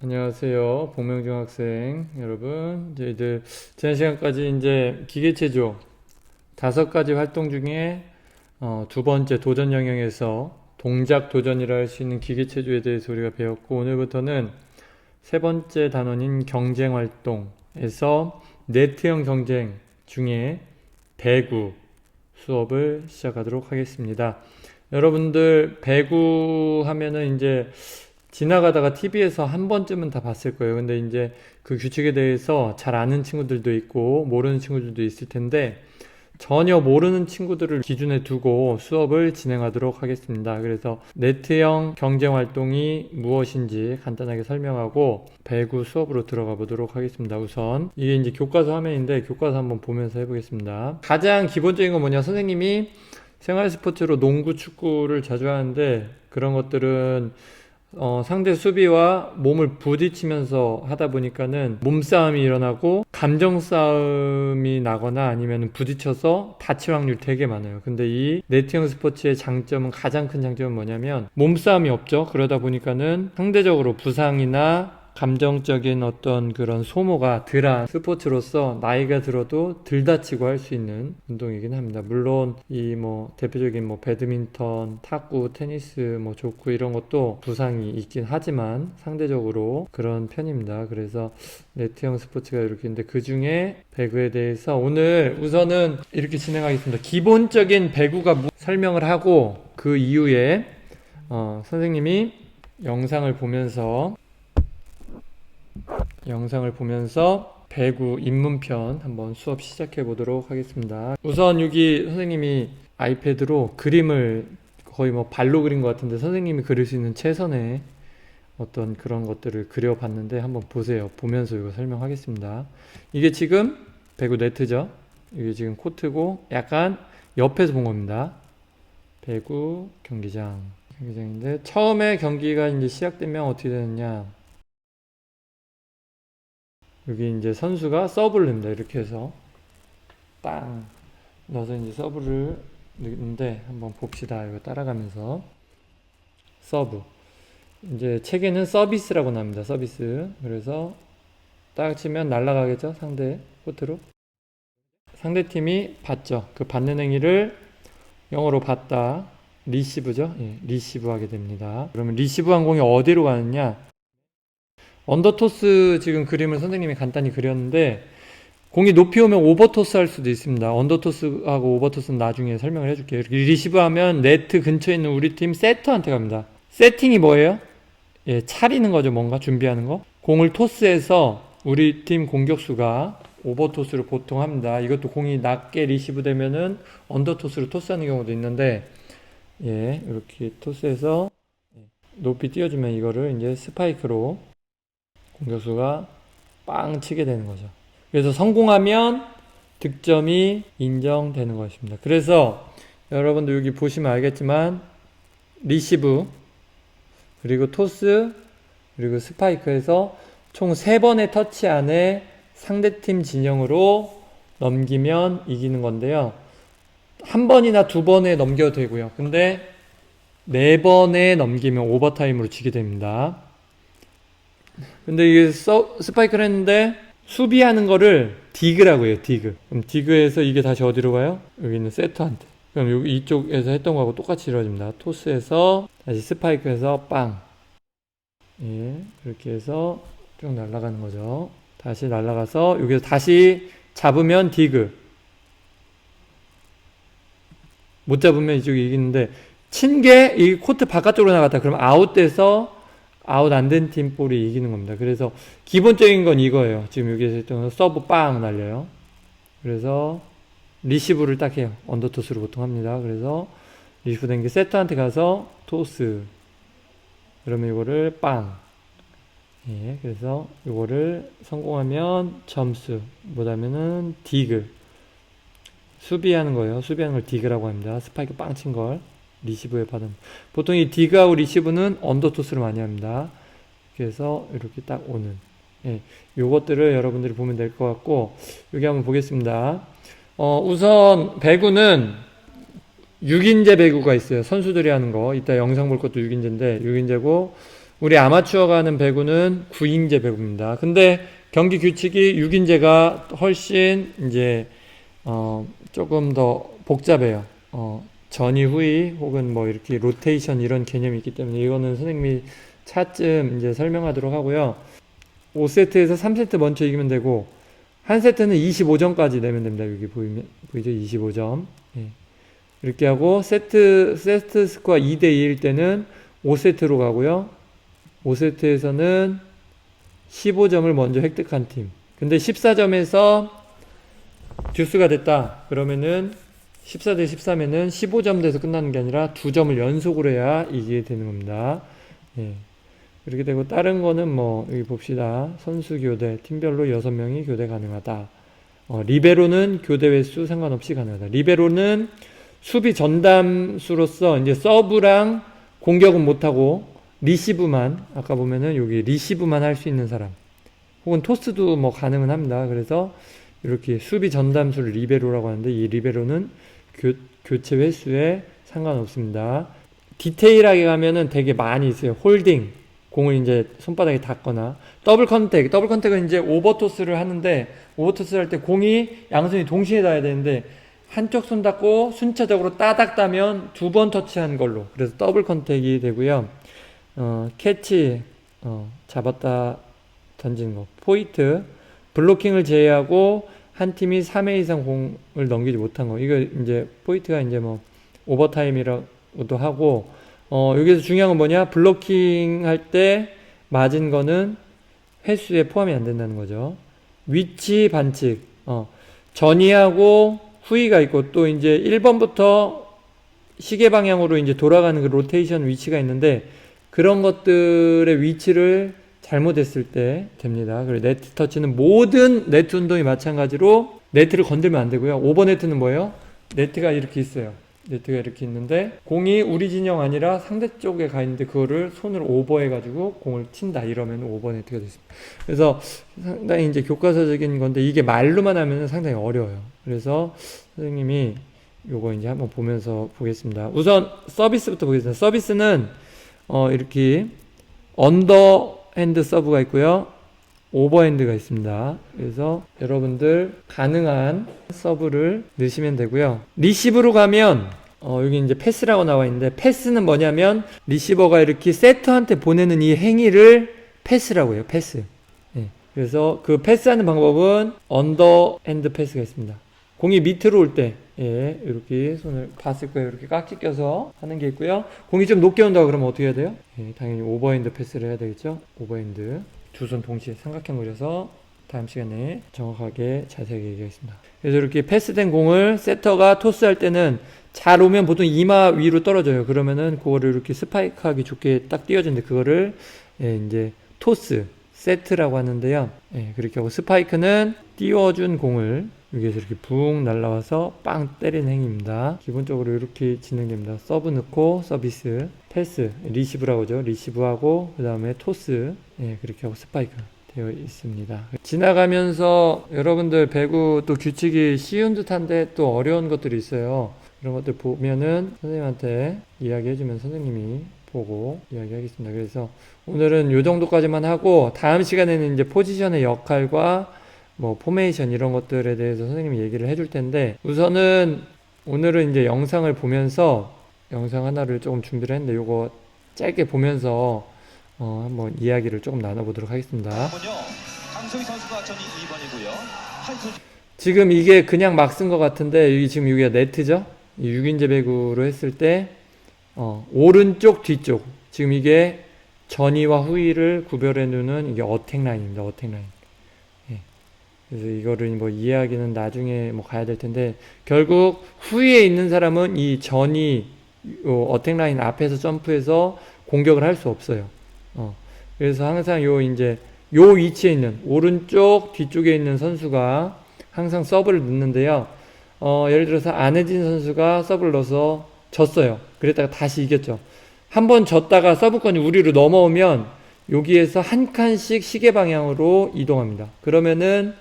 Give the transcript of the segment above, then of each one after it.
안녕하세요. 복명중 학생 여러분. 저희들 지난 시간까지 이제 기계체조 5가지 활동 중에 두 번째 도전 영역에서 동작 도전이라 할 수 있는 기계체조에 대해서 우리가 배웠고, 오늘부터는 세 번째 단원인 경쟁 활동에서 네트형 경쟁 중에 배구 수업을 시작하도록 하겠습니다. 여러분들 배구 하면은 이제 지나가다가 TV에서 한 번쯤은 다 봤을 거예요. 근데 이제 그 규칙에 대해서 잘 아는 친구들도 있고 모르는 친구들도 있을 텐데, 전혀 모르는 친구들을 기준에 두고 수업을 진행하도록 하겠습니다. 그래서 네트형 경쟁 활동이 무엇인지 간단하게 설명하고 배구 수업으로 들어가 보도록 하겠습니다. 우선 이게 이제 교과서 화면인데 교과서 한번 보면서 해보겠습니다. 가장 기본적인 건 뭐냐, 선생님이 생활 스포츠로 농구, 축구를 자주 하는데 그런 것들은 상대 수비와 몸을 부딪히면서 하다 보니까는 몸싸움이 일어나고 감정 싸움이 나거나 아니면 부딪혀서 다칠 확률이 되게 많아요. 근데 이 네트형 스포츠의 장점은, 가장 큰 장점은 뭐냐면 몸싸움이 없죠. 그러다 보니까는 상대적으로 부상이나 감정적인 어떤 그런 소모가 덜한 스포츠로서 나이가 들어도 덜 다치고 할 수 있는 운동이긴 합니다. 물론 이 대표적인 배드민턴, 탁구, 테니스, 족구 이런 것도 부상이 있긴 하지만 상대적으로 그런 편입니다. 그래서 네트형 스포츠가 이렇게 있는데, 그 중에 배구에 대해서 오늘 우선은 이렇게 진행하겠습니다. 기본적인 배구가 설명을 하고, 그 이후에 선생님이 영상을 보면서 배구 입문편 한번 수업 시작해 보도록 하겠습니다. 우선 여기 선생님이 아이패드로 그림을 거의 발로 그린 것 같은데, 선생님이 그릴 수 있는 최선의 어떤 그런 것들을 그려봤는데 한번 보세요. 보면서 이거 설명하겠습니다. 이게 지금 배구 네트죠. 이게 지금 코트고 약간 옆에서 본 겁니다. 배구 경기장인데, 처음에 경기가 이제 시작되면 어떻게 되느냐, 여기 이제 선수가 서브를 넣습니다. 이렇게 해서 빵 넣어서 이제 서브를 넣는데, 한번 봅시다. 이거 따라가면서 서브. 이제 책에는 서비스라고 나옵니다. 서비스. 그래서 딱 치면 날아가겠죠. 상대 코트로. 상대팀이 받죠. 그 받는 행위를 영어로 받다. 리시브죠. 예, 리시브 하게 됩니다. 그러면 리시브한 공이 어디로 가느냐? 언더토스 지금 그림을 선생님이 간단히 그렸는데, 공이 높이 오면 오버토스 할 수도 있습니다. 언더토스하고 오버토스는 나중에 설명을 해줄게요. 이렇게 리시브하면 네트 근처에 있는 우리 팀 세터한테 갑니다. 세팅이 뭐예요? 예, 차리는 거죠. 뭔가 준비하는 거. 공을 토스해서 우리 팀 공격수가 오버토스를 보통 합니다. 이것도 공이 낮게 리시브 되면은 언더토스로 토스하는 경우도 있는데, 예, 이렇게 토스해서 높이 띄워주면 이거를 이제 스파이크로 공격수가 빵 치게 되는 거죠. 그래서 성공하면 득점이 인정되는 것입니다. 그래서 여러분들 여기 보시면 알겠지만, 리시브, 그리고 토스, 그리고 스파이크에서 총 3번의 터치 안에 상대팀 진영으로 넘기면 이기는 건데요. 한 번이나 2번에 넘겨도 되고요. 근데 4번에 넘기면 오버타임으로 지게 됩니다. 근데 이게 스파이크를 했는데 수비하는 거를 디그라고 해요. 디그. 그럼 디그에서 이게 다시 어디로 가요? 여기 있는 세터한테. 그럼 여기 이쪽에서 했던 거하고 똑같이 이루어집니다. 토스에서 다시 스파이크에서 빵. 예, 그렇게 해서 쭉 날아가는 거죠. 다시 날아가서 여기서 다시 잡으면 디그. 못 잡으면 이쪽이 이기는데, 친 게 이 코트 바깥쪽으로 나갔다 그러면 아웃돼서 아웃 안 된 팀 볼이 이기는 겁니다. 그래서 기본적인 건 이거예요. 지금 여기에서 했던 서브 빵 날려요. 그래서 리시브를 딱 해요. 언더토스를 보통 합니다. 그래서 리시브 된 게 세터한테 가서 토스. 그러면 이거를 빵. 예, 그래서 이거를 성공하면 점수. 못하면은 디그. 수비하는 거예요. 수비하는 걸 디그라고 합니다. 스파이크 빵 친 걸. 리시브에 받은. 보통 이 디그하고 리시브는 언더토스를 많이 합니다. 그래서 이렇게 딱 오는. 예, 요것들을 여러분들이 보면 될 것 같고, 여기 한번 보겠습니다. 우선 배구는 6인제 배구가 있어요. 선수들이 하는 거. 이따 영상 볼 것도 6인제인데 6인제고, 우리 아마추어가 하는 배구는 9인제 배구입니다. 근데 경기 규칙이 6인제가 훨씬 이제 조금 더 복잡해요. 전이 후이 혹은 뭐 이렇게 로테이션 이런 개념이 있기 때문에 이거는 선생님이 차츰 이제 설명하도록 하고요. 5세트에서 3세트 먼저 이기면 되고 한 세트는 25점까지 내면 됩니다. 여기 보이죠? 25점. 예. 이렇게 하고 세트 스코어 2대 2일 때는 5세트로 가고요. 5세트에서는 15점을 먼저 획득한 팀. 근데 14점에서 듀스가 됐다. 그러면은 14대 13에는 15점 돼서 끝나는 게 아니라 2점을 연속으로 해야 이기게 되는 겁니다. 예. 그렇게 되고 다른 거는 뭐 여기 봅시다. 선수 교대 팀별로 6명이 교대 가능하다. 리베로는 교대 횟수 상관없이 가능하다. 리베로는 수비 전담수로서 이제 서브랑 공격은 못하고 리시브만, 아까 보면은 여기 리시브만 할 수 있는 사람 혹은 토스도 뭐 가능은 합니다. 그래서 이렇게 수비 전담수를 리베로라고 하는데 이 리베로는 교체 횟수에 상관없습니다. 디테일하게 가면은 되게 많이 있어요. 홀딩, 공을 이제 손바닥에 닿거나 더블 컨택은 이제 오버토스를 하는데 오버토스를 할 때 공이 양손이 동시에 닿아야 되는데 한쪽 손 닿고 순차적으로 따닥 따면 2번 터치한 걸로, 그래서 더블 컨택이 되고요. 캐치, 잡았다 던지는 거, 포인트, 블로킹을 제외하고 한 팀이 3회 이상 공을 넘기지 못한 거, 이거 이제 포인트가 이제 뭐 오버타임이라고도 하고, 여기서 중요한 건 뭐냐, 블로킹 할 때 맞은 거는 횟수에 포함이 안 된다는 거죠. 위치 반칙, 전이하고 후위가 있고 또 이제 1번부터 시계 방향으로 이제 돌아가는 그 로테이션 위치가 있는데 그런 것들의 위치를 잘못했을 때 됩니다. 그리고 네트 터치는 모든 네트 운동이 마찬가지로 네트를 건들면 안 되고요. 오버 네트는 뭐예요? 네트가 이렇게 있어요. 네트가 이렇게 있는데 공이 우리 진영 아니라 상대 쪽에 가 있는데 그거를 손으로 오버해가지고 공을 친다, 이러면 오버 네트가 됐습니다. 그래서 상당히 이제 교과서적인 건데 이게 말로만 하면 상당히 어려워요. 그래서 선생님이 요거 이제 한번 보면서 보겠습니다. 우선 서비스부터 보겠습니다. 서비스는 이렇게 언더핸드 서브가 있고요, 오버핸드가 있습니다. 그래서 여러분들 가능한 서브를 넣으시면 되고요. 리시브로 가면 여기 이제 패스라고 나와 있는데, 패스는 뭐냐면 리시버가 이렇게 세터한테 보내는 이 행위를 패스라고 해요. 패스. 예. 그래서 그 패스하는 방법은 언더핸드 패스가 있습니다. 공이 밑으로 올 때, 예, 이렇게 손을 봤을 거예요. 이렇게 깍지 껴서 하는 게 있고요. 공이 좀 높게 온다고 그러면 어떻게 해야 돼요? 예, 당연히 오버핸드 패스를 해야 되겠죠. 오버핸드. 두 손 동시에 삼각형 그려서 다음 시간에 정확하게 자세하게 얘기하겠습니다. 그래서 이렇게 패스된 공을 세터가 토스할 때는 잘 오면 보통 이마 위로 떨어져요. 그러면은 그거를 이렇게 스파이크하기 좋게 딱 띄워지는데 그거를 이제 토스, 세트라고 하는데요. 그렇게 하고 스파이크는 띄워준 공을 여기에서 이렇게 붕 날라와서 빵 때리는 행위입니다. 기본적으로 이렇게 진행됩니다. 서브 넣고 서비스, 패스, 리시브라고 하죠. 리시브하고 그 다음에 토스, 그렇게 하고 스파이크 되어 있습니다. 지나가면서 여러분들 배구 또 규칙이 쉬운 듯한데 또 어려운 것들이 있어요. 그런 것들 보면은 선생님한테 이야기해주면 선생님이 보고 이야기하겠습니다. 그래서 오늘은 요 정도까지만 하고 다음 시간에는 이제 포지션의 역할과 뭐 포메이션 이런 것들에 대해서 선생님이 얘기를 해줄 텐데, 우선은 오늘은 이제 영상을 보면서 영상 하나를 조금 준비를 했는데 요거 짧게 보면서 한번 이야기를 조금 나눠보도록 하겠습니다. 강소희 선수가 전이 2번이고요. 지금 이게 그냥 막 쓴 것 같은데 여기 지금 여기가 네트죠? 6인제 배구로 했을 때 오른쪽 뒤쪽, 지금 이게 전위와 후위를 구별해 두는 이게 어택 라인입니다. 어택 라인. 그래서 이거를 뭐 이해하기는 나중에 뭐 가야 될 텐데, 결국 후위에 있는 사람은 이 전위 어택 라인 앞에서 점프해서 공격을 할 수 없어요. 그래서 항상 이제 요 위치에 있는 오른쪽 뒤쪽에 있는 선수가 항상 서브를 넣는데요. 예를 들어서 안혜진 선수가 서브를 넣어서 졌어요. 그랬다가 다시 이겼죠. 한번 졌다가 서브권이 우리로 넘어오면 여기에서 한 칸씩 시계 방향으로 이동합니다. 그러면은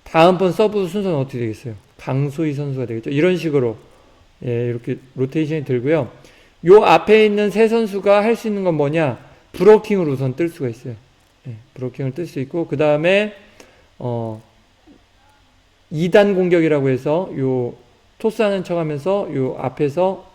다음번 서브 순서는 어떻게 되겠어요? 강소희 선수가 되겠죠. 이런 식으로 이렇게 로테이션이 들고요. 요 앞에 있는 세 선수가 할 수 있는 건 뭐냐? 브로킹으로 우선 뜰 수가 있어요. 예, 브로킹을 뜰 수 있고, 그 다음에 2단 공격이라고 해서 요 토스하는 척 하면서 요 앞에서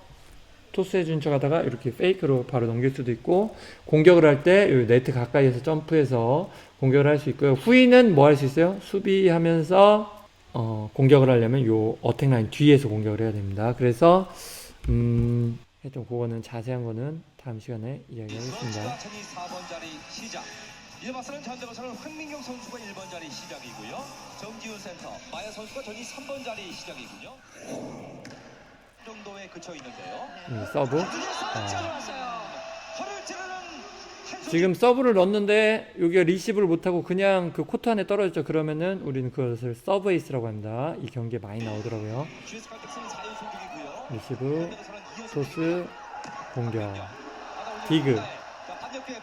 토스해준 척 하다가 이렇게 페이크로 바로 넘길 수도 있고, 공격을 할 때 요 네트 가까이에서 점프해서 공격을 할 수 있고요. 후위는 뭐 할 수 있어요? 수비하면서 공격을 하려면 요 어택 라인 뒤에서 공격을 해야 됩니다. 그래서 하여튼 그거는 자세한 거는 다음 시간에 이야기하겠습니다. 4번 자리 시작. 이제 맞서는 현대건설은 황민경 선수가 1번 자리 시작이고요. 정지훈 센터, 마야 선수가 전이 3번 자리 시작이군요. 정도에 그쳐 있는데요. 서브. 허를 찌르는 한손. 지금 서브를 넣었는데 여기가 리시브를 못하고 그냥 그 코트 안에 떨어졌죠. 그러면은 우리는 그것을 서브 에이스라고 합니다. 이 경기에 많이 나오더라고요. GS 칼텍스는 4연속 이기고요. 리시브, 토스, 공격, 디그,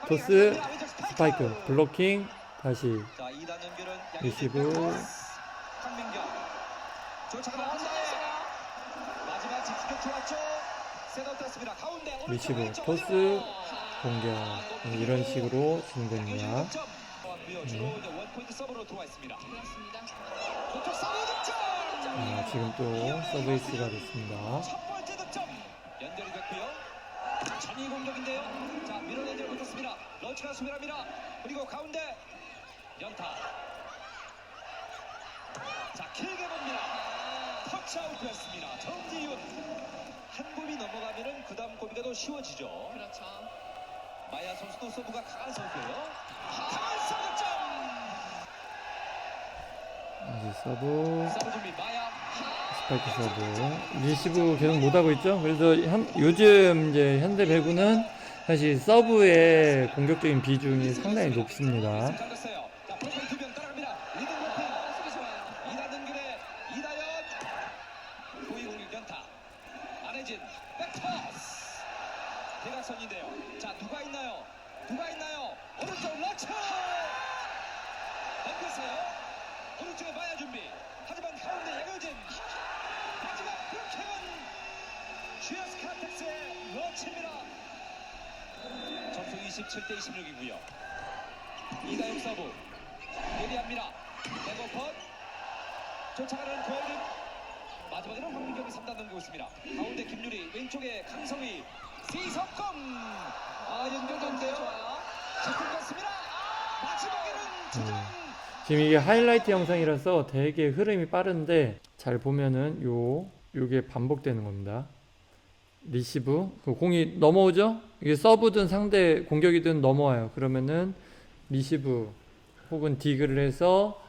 토스, 스파이크, 블로킹, 다시 자, 2단 연결은 리시브, 황민경. 조차가 나왔어요. 마지막 직격 좋았죠. 셋업 됐습니다. 가운데 오른쪽 리시브, 왼쪽 토스, 그리고 공격, 이런 식으로 진행됩니다. 주로 이제 원포인트 서브로 들어와 있습니다. 그렇습니다. 서브 득점. 지금 또 서브 에이스가 됐습니다. 첫 번째 득점 연결이 됐고요. 전위 공격인데요. 자, 밀어내지 못했습니다. 런치가 수비합니다. 그리고 가운데 연타. 자, 길게 봅니다. 터치아웃됐습니다. 정지윤. 한 골이 넘어가면은 그 다음 골이 더 쉬워지죠. 그렇죠. 마야 선수도 서브가 강한 선수예요. 강한 서브 득점. 서브, 서브 준비 마야. 스파이크 서브, 리시브 계속 못하고 있죠. 그래서 요즘 이제 현대 배구는 사실 서브의 공격적인 비중이 상당히 높습니다. 잘렸어요. 자, 프로파일 두명 따라갑니다. 리딩 로핑. 수비 좋아요. 이단 연결에 이다연. 고위 공격 연타. 안혜진. 백토스. 대각선인데요. 자, 누가 있나요? 누가 있나요? 오른쪽 러처. 넘겼어요. 오른쪽에 마야 준비. 하지만 가운데 양효진. 마지막 브로킹은 GS 칼텍스의 러치입니다. 점수 27대 26이고요. 이다영 서브 예리합니다. 백오펀 쫓아가는 고혜림. 마지막에는 황민경이 3단 넘기고 있습니다. 가운데 김유리, 왼쪽에 강성희, 시석검. 연결된데요. 집중됐습니다. 마지막에는 주장. 지금 이게 하이라이트 영상이라서 되게 흐름이 빠른데 잘 보면은 요게 반복되는 겁니다. 리시브, 그 공이 넘어오죠? 이게 서브든 상대 공격이든 넘어와요. 그러면은 리시브 혹은 디그를 해서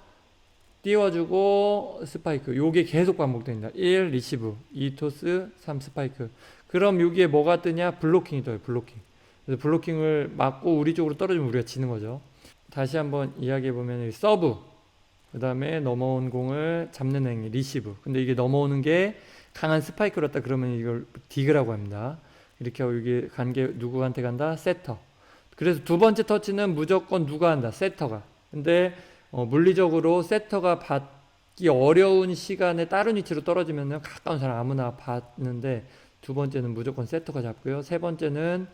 띄워주고 스파이크, 요게 계속 반복됩니다. 1 리시브, 2 토스, 3 스파이크. 그럼 여기에 뭐가 뜨냐? 블로킹이 떠요. 블로킹. 그래서 블로킹을 막고 우리 쪽으로 떨어지면 우리가 지는 거죠. 다시 한번 이야기해 보면 서브, 그 다음에 넘어온 공을 잡는 행위 리시브. 근데 이게 넘어오는 게 강한 스파이크였다 그러면 이걸 디그라고 합니다. 이렇게 하고 여기 간 게 누구한테 간다? 세터. 그래서 두 번째 터치는 무조건 누가 한다? 세터가. 근데 물리적으로 세터가 받기 어려운 시간에 다른 위치로 떨어지면 가까운 사람 아무나 받는데, 두 번째는 무조건 세터가 잡고요. 세 번째는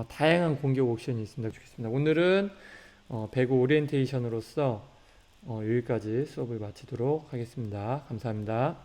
다양한 공격 옵션이 있습니다. 좋겠습니다. 오늘은 배구 오리엔테이션으로서 여기까지 수업을 마치도록 하겠습니다. 감사합니다.